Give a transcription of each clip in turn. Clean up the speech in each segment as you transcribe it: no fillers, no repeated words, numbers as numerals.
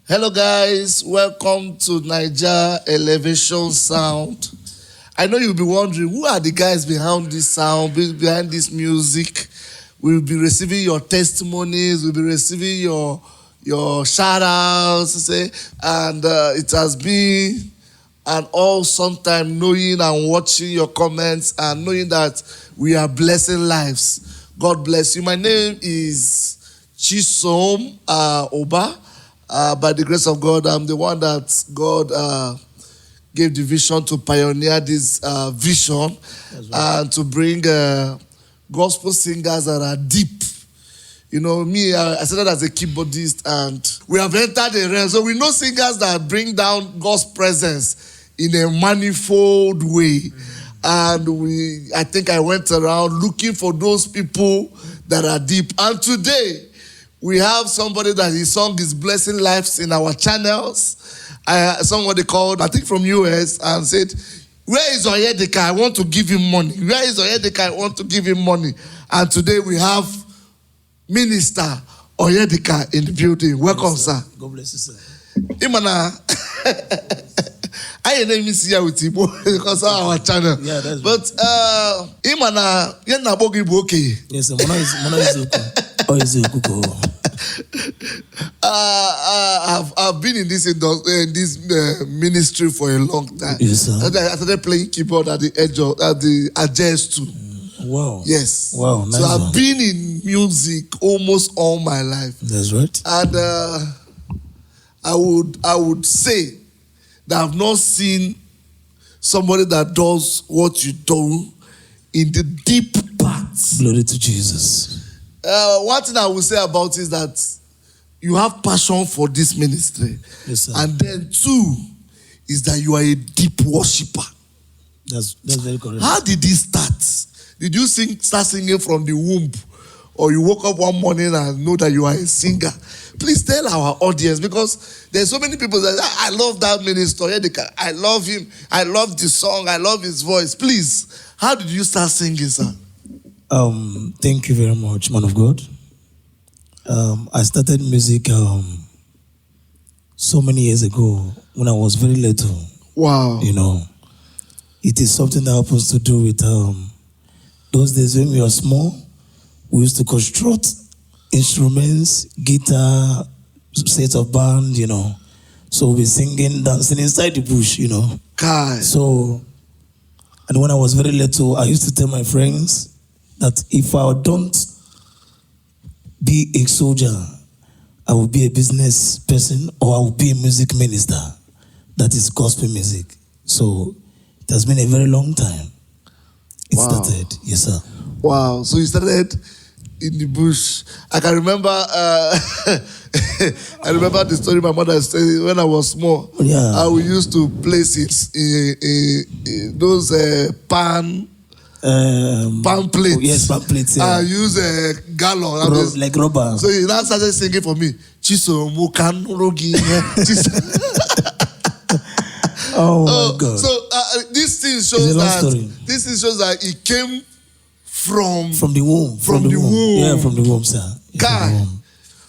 Hello guys, welcome to Niger Elevation Sound. I know you'll be wondering, who are the guys behind this sound, behind this music? We'll be receiving your testimonies, we'll be receiving your shout-outs, and it has been an awesome time knowing and watching your comments and knowing that we are blessing lives. God bless you. My name is Chisom Oba. By the grace of God, I'm the one that God gave the vision to pioneer this vision and to bring gospel singers that are deep. You know, me, I started as a keyboardist and we have entered a realm. So we know singers that bring down God's presence in a manifold way. And I think I went around looking for those people that are deep. And today, we have somebody that his song is blessing lives in our channels. Somebody called, I think from US, and said, where is Onyedika? I want to give him money. Where is Onyedika? I want to give him money. And today we have Minister Onyedika in the building. Welcome, sir. God bless you, sir. Imana, I didn't miss you with Igbo because of our channel. Yeah, that's but Imana, you're not okay. Yes, sir. Mona is okay. Oh, is okay. I've been in this ministry for a long time. Yes, sir. I started playing keyboard at the age of the Ages too. Wow. Yes. Wow. Nice. So I've been in music almost all my life. That's right. And I would say that I've not seen somebody that does what you do in the deep parts. Glory to Jesus. One thing I will say about it is that you have passion for this ministry. Yes, sir. And then two is that you are a deep worshiper. That's very correct. How did this start? Did you start singing from the womb? Or you woke up one morning and know that you are a singer? Please tell our audience, because there's so many people that I love that minister. I love him. I love the song. I love his voice. Please, how did you start singing, sir? Thank you very much, man of God. I started music so many years ago when I was very little. Wow. You know, it is something that happens to do with those days when we were small. We used to construct instruments, guitar, sets of band, you know. So we're singing, dancing inside the bush, you know. God. So, and when I was very little, I used to tell my friends that if I don't be a soldier, I will be a business person or I will be a music minister. That is gospel music. So it has been a very long time. It started, yes, sir. Wow. So you started in the bush. I can remember, I remember the story my mother said when I was small. Yeah. How we used to place it in those pan plates. Oh, yes, pan plates. Yeah. I use a gallon. Like rubber. So he now started singing for me. Chiso mukan rogi. Oh my God. So this thing shows that it came from the womb. From the womb. Yeah, from the womb, sir. God.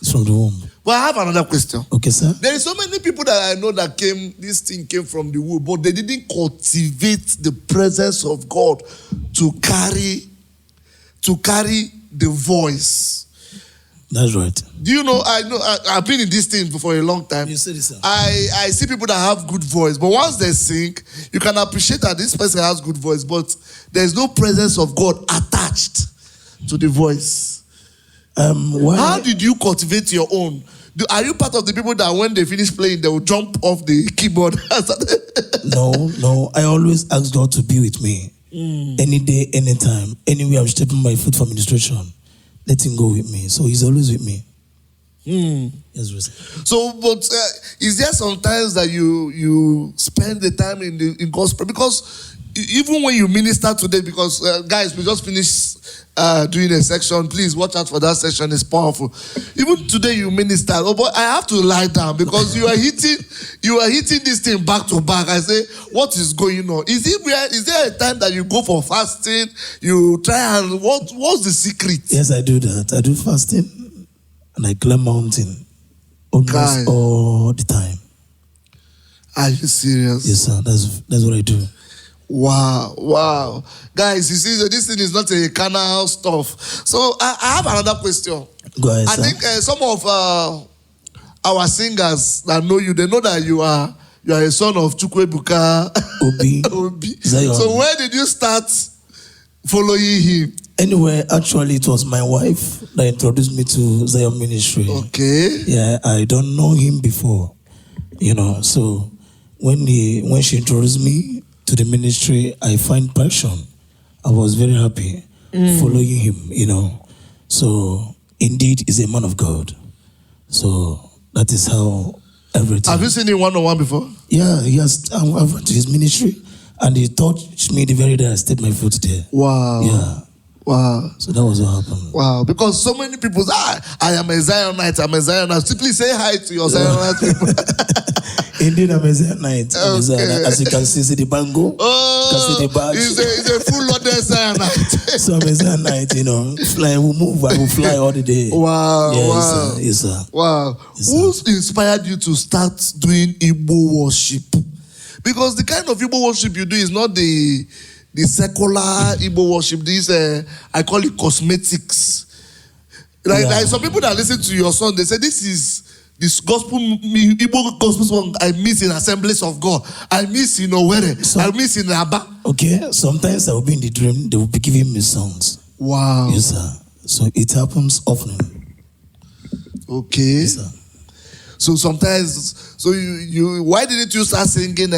It's from the womb. But I have another question. Okay, sir. There is so many people that I know that this thing came from the womb, but they didn't cultivate the presence of God to carry the voice. That's right. Do you know, I've been in this thing for a long time. You said it, sir. I see people that have good voice, but once they sing, you can appreciate that this person has good voice, but there's no presence of God attached to the voice. How did you cultivate your own? Are you part of the people that when they finish playing, they will jump off the keyboard? No. I always ask God to be with me. Any day, anytime, anywhere I'm stepping my foot for administration. Let him go with me. So he's always with me. Yes, so, but is there sometimes that you spend the time in gospel? Because even when you minister today, because guys, we just finished doing a section. Please watch out for that section. It's powerful. Even today you minister. Oh, but I have to lie down because you are hitting this thing back to back. I say, what is going on? Is there a time that you go for fasting? You try and what's the secret? Yes, I do that. I do fasting and I climb mountain. almost Guy. all the time. Are you serious? Yes, sir. That's what I do. Wow, wow. Guys, you see, this thing is not a carnal stuff. So I have another question. Go ahead, I sir. think some of our singers that know you, they know that you are a son of Chukwebuka Obi. Obi. Zion. So where did you start following him? Anyway, actually, it was my wife that introduced me to Zion Ministry. Okay. Yeah, I don't know him before, So when she introduced me to the ministry, I find passion. I was very happy following him, So indeed, he's a man of God. So that is how everything. Have you seen him one-on-one before? Yeah, I went to his ministry, and he touched me the very day I stepped my foot there. Wow. Yeah. Wow. So that was what happened. Wow. Because so many people say, I am a Zionite, I'm a Zionite. Simply say hi to your Zionite people. Indeed, I'm a Zionite. Okay. As you can see the bango. Oh, see the badge. He's a full-loaded Zionite. So I'm a Zionite, Fly, will move, I will fly all the day. Wow, yeah, wow. Yes, sir. Wow. Yes, Who inspired you to start doing Igbo worship? Because the kind of Igbo worship you do is not the secular Igbo worship. This, I call it cosmetics. Like some people that listen to your song, they say, this gospel, Igbo gospel song, I miss in Assemblies of God. I miss in Owerri. I miss in Aba. Okay, sometimes I will be in the dream, they will be giving me songs. Wow. Yes, sir. So it happens often. Okay. Yes, sir. So sometimes, you why didn't you start singing,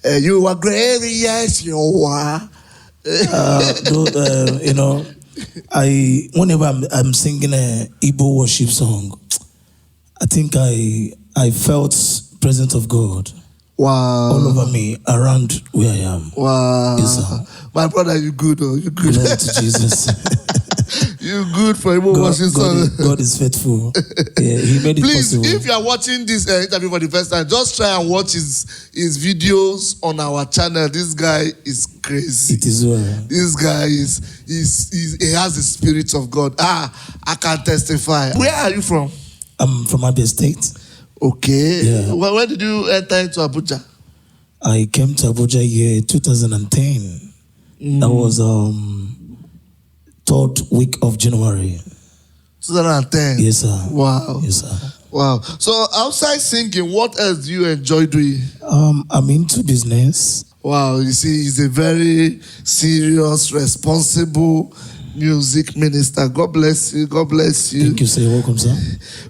you are great, yes, you are. Whenever I'm singing a Igbo worship song, I think I felt presence of God Wow. all over me, around where I am. Wow. Yes, sir. My brother, you good, oh, you good. Glory to Jesus. You good for Igbo worship song. God is faithful. Yeah, he made it Please, possible. if you are watching this interview for the first time, just try and watch his videos on our channel. This guy is crazy. It is well. This guy he has the spirit of God. I can testify. Where are you from? I'm from Abia State. Okay. Yeah. When did you enter into Abuja? I came to Abuja year 2010. That was 3rd week of January. 2010. Yes, sir. Wow. Yes, sir. Wow. So outside singing, what else do you enjoy doing? I'm into business. Wow. You see, he's a very serious, responsible music minister. God bless you. God bless you. Thank you, sir. You're welcome, sir.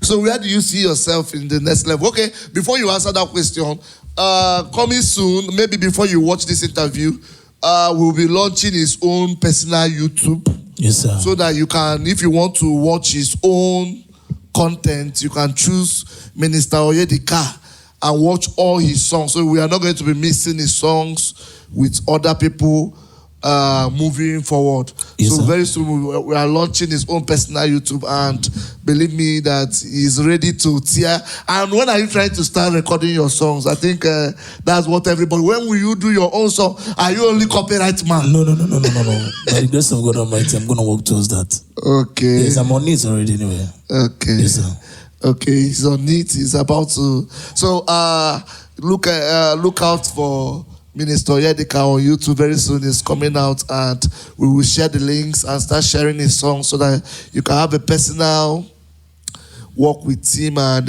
So where do you see yourself in the next level? Okay, before you answer that question, coming soon, maybe before you watch this interview, we'll be launching his own personal YouTube. Yes, sir. So that you can, if you want to watch his own content, you can choose Minister Onyedika and watch all his songs. So we are not going to be missing his songs with other people moving forward. Yes, so sir. very soon we are launching his own personal YouTube, and believe me that he's ready to tear. And when are you trying to start recording your songs? I think that's what everybody. When will you do your own song? Are you only copyright man? No. By the grace of God Almighty, I'm going to work towards that. Okay. Yes, I'm on it already anyway. Okay. Yes, sir. Okay, he's on it. He's about to. So look out for Minister Onyedika on YouTube. Very soon is coming out, and we will share the links and start sharing his songs so that you can have a personal walk with him and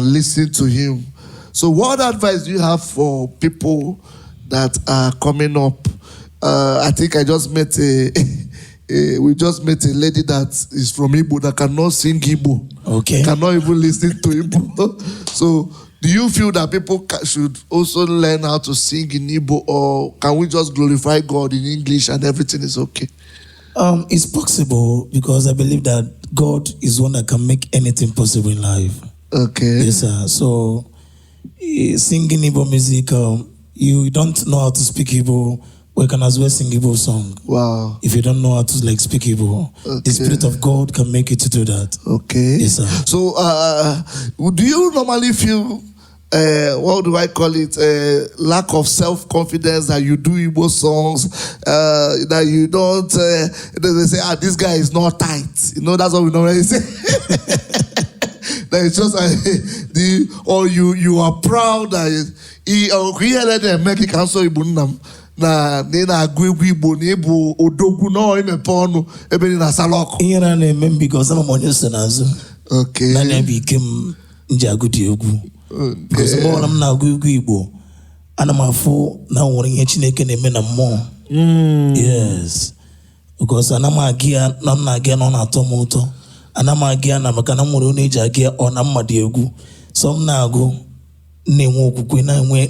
listen to him. So what advice do you have for people that are coming up? I think I just met we just met a lady that is from Igbo that cannot sing Igbo. Okay. Cannot even listen to Igbo. So do you feel that people should also learn how to sing in Igbo, or can we just glorify God in English and everything is okay? It's possible, because I believe that God is one that can make anything possible in life. Okay. Yes, sir. So singing Igbo music, you don't know how to speak Igbo, we can as well sing Igbo song. Wow. If you don't know how to speak Igbo, the Spirit of God can make you to do that. Okay. Yes, sir. So do you normally feel what do I call it? Lack of self-confidence that you do Igbo songs, that you don't. They say, this guy is not tight. You know, that's what we normally say. it's just or you are proud that he let them make it cancel Igbo nam na agụ egwu Igbo na ịbụ odogwu na imepe ọnụ ebe dị na salọkụ. Ihe na-eme because ama m onye so n'azụ. Okay. N'anya bụ ike m nji agụ dị egwu. Because mgbe ọbụla m na-agụ egwu Igbo, ana m afụ na nwere ihe Chineke na-eme na mmụọ. Yes. Because ana m agị ya na m na-agị ya na ọ na-atọ m ụtọ. Ana m agị ya na maka na m nwere onye eji agị ya ọ na mmadụ egwu. So m na-agụ na-enwe okwukwe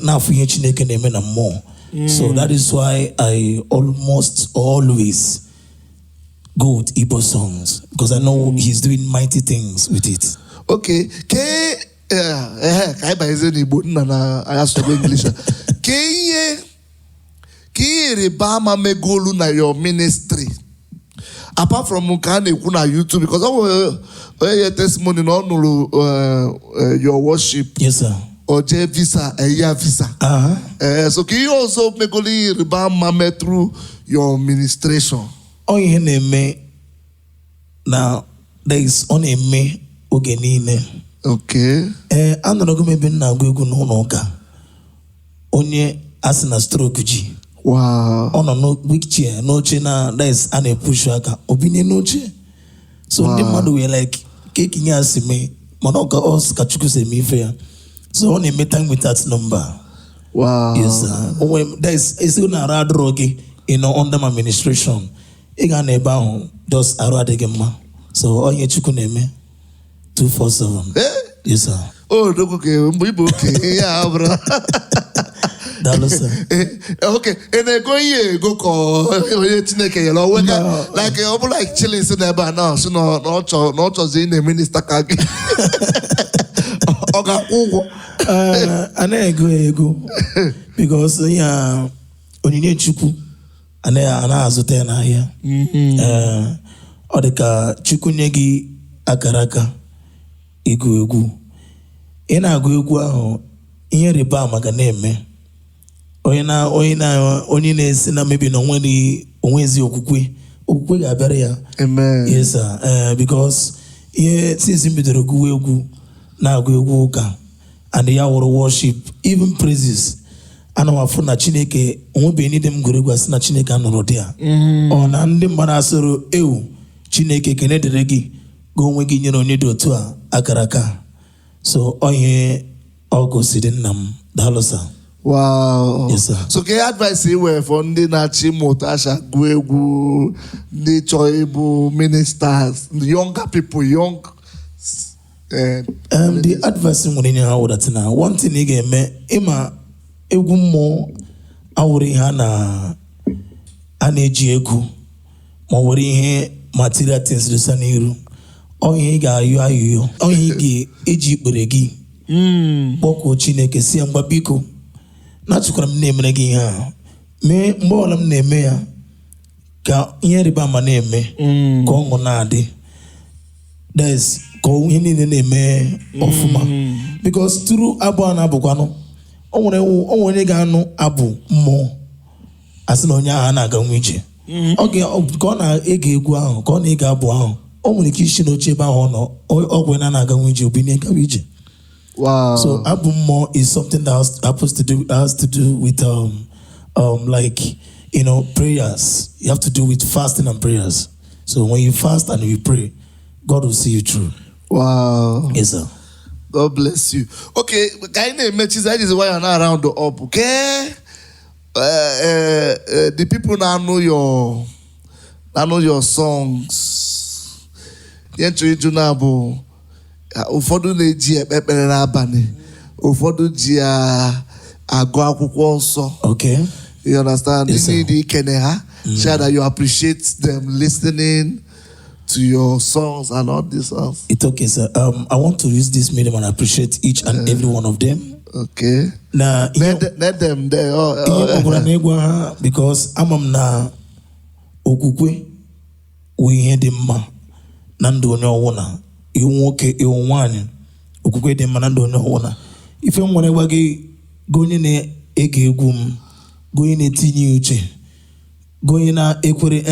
na-afụ ihe Chineke na-eme na mmụọ. So that is why I almost always go with Igbo songs because I know he's doing mighty things with it. Okay. Ka anyị banyeze n'Igbo nna na anyị asụsụ English. Ka ihe ịrịba ama megolu na your ministry apart from nke a na-ekwu na YouTube because ọ nwere onye testimony na ọ nụrụ your worship. Yes, sir. Oje visa, eya visa. So can you also make only rebound through your ministration? Oh, ihe na-eme na there is only me oge niile. Okay. Anọrọ m ebe na-agụ egwu n'ụlọ ụka. Onye asị na stroke ji. Wow. Ọ nọ no wheelchair n'oche na that is a na-epushu aka. Obinye n'oche. So ndị mmadụ were like keki nye asị me mana ọ ka Chukwu si eme ife ya. So on a meeting with that number. Wow. Yes, sir. When there is still na radrogi, under my administration. Iga neba home just aradegema. So on your chukuneme 247. Yes, sir. Oh, okay, yeah, bro. Sir. Okay, and I go call like chilling in there, but no, so not in the minister. Ana ego because onyinye Chukwu ana azụta na ahịa. Ọ dị ka Chukwu nye gị akara aka ịgụ egwu. Ị na-agụ egwu ahụ ihe rịba ama ga na-eme. Onye na-esi na mebi na onwezi okwukwe ga-abịara ya. Amen. Yes, sir. Because ihe since bidoro gụwa egwu na-agụ egwu ụka and ya wụrụ worship even praises ana m afụ na Chineke onwebeghị ndị m gụrụ egwu asị na Chineke anụrụ dị ya. Ọ na ndị mmadụ asịrị ewu Chineke kene dịrị gị gị onwe gị nyere onye dị otu a akara aka. So onye ọ gosiri nna m daalụ sir. Wow. Yes, sir. So can advice you for ndị na-achị moto asha gụọ egwu ndị chọọ ịbụ ministers, younger people, young the advice nwere nye ha wụdata na one thing ị ga-eme ịma egwu mmụọ awụrụ ihe a na-eji egwu ma ọ were ihe material things dosa n'iru onye ị ga-ayọ ayụyọ onye ị ga-eji ikpere gị kpọkuo Chineke si ya ngwa biko na-achịkwara m na-emere gị ihe a mee mgbe ọla m na-eme ya ka ihe rịba ama na-eme ka ọṅụ na-adị des ka ihe niile na-eme ọfụma because tụrụ abụ a na-abụkwanụ o nwere onye ga-anụ abụ mmụọ asị na onye ahụ na-aga nwa ije ka ọ na-ege egwu ahụ ka ọ na-ege abụ ahụ o nwere ike isi n'oche ebe ahụ nọ ọgwụ na-aga nwa ije obi na-egawa ije. Wow. So abụ mmụọ is something that has to do with like prayers. You have to do with fasting and prayers. So when you fast and you pray, God will see you through. Wow. Yes, sir. God bless you. Okay, kind of matches. That is why you're not around the up. Okay, the people now know your songs. Yenchu Junabo. Ụfọdụ na-eji ekpere n'abalị, ụfọdụ ji agụ akwụkwọ nsọ. Okay. You understand? Yes, You need ikene ha. Share that you appreciate them listening to your songs and all these songs. It's okay, sir. I want to use this medium and appreciate each and every one of them. Okay. Now, let them there. Because I'm na okwukwe we ihe dị mma na ndụ onye ọwụna. Iwu nwoke iwu nwaanyị okwukwe dị mma na ndụ onye ọwụna. Ife m nwere gwa gị onye na-ege egwu m, onye na-etinye uche, onye na-ekwere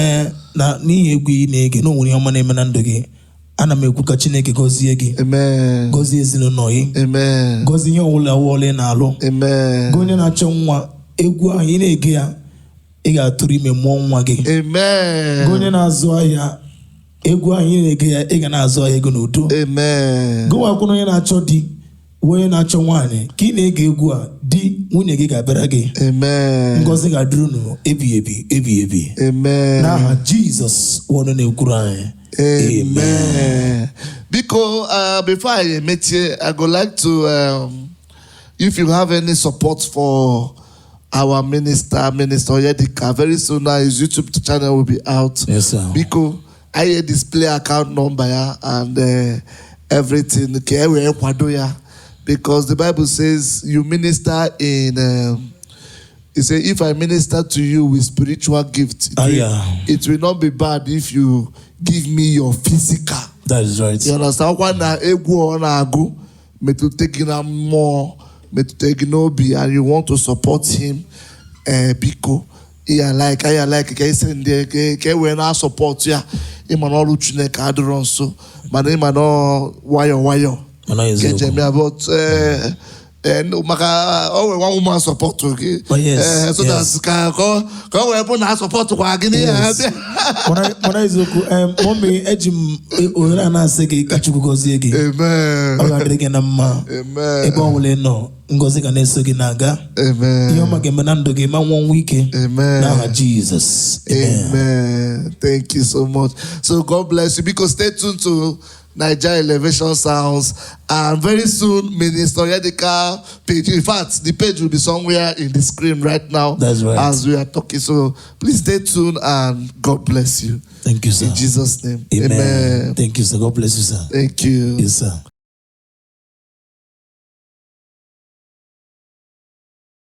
na n'ihi egwu ị na-ege na onwere ihe ọma na-eme na ndụ gị ana m ekwu ka Chineke gọzie gị. Amen. Gọzie ezinụlọ gị. Amen. Gọzie ihe ọbụla wọle na-alụ. Amen. Gị onye na-achọ nwa, egwu ahụ ị na-ege ya, ị ga-atụrụ ime mụọ nwa gị. Amen. Gị onye na-azụ ahịa, egwu ahụ ị na-ege ya, ị ga na-azụ ahịa ego n'udo. Amen. Gị nwakwụna onye na-achọ di, onye na-achọ nwaanyị, ka ị na-ege egwu a, di nwunye gị ga-abịara gị. Amen. Ngọzi ga-adịrị unu ebi ebi ebi ebi. Amen. N'aha Jizọs ọnụ na-ekwuru anyị. Amen. Because before I meet you, I would like to, if you have any support for our Minister Onyedika, very soon now his YouTube channel will be out. Yes, sir. Because I display account number and everything. Because the Bible says you minister in. It says, if I minister to you with spiritual gifts, it will not be bad if you give me your physical. That is right. You understand? When I go on, I go, me to take in more, me to take in obi, and you want to support him, because I like, can send there, when I support ya, him and all uchine kadron so, but him and all wire. But and maka one woman support okay. But yes, so that's go we na support kwa gini Mona izoku mommy ejim ora na sege kachuku gozie gi. Amen. Ogadrege na mma. Amen. Ebe onwule no ngozi ga na-eso gị na-aga. Amen. Ihe ọma ga-eme na ndụ gị ma nwa wike. Amen. N'aha Jesus. Amen. Thank you so much. So God bless you, because stay tuned to Nigeria Elevation Sounds, and very soon Minister Onyedika page. In fact, the page will be somewhere in the screen right now. That's right. As we are talking. So please stay tuned and God bless you. Thank you, sir. In Jesus' name. Amen. Amen. Thank you, sir. God bless you, sir. Thank you. Yes, sir.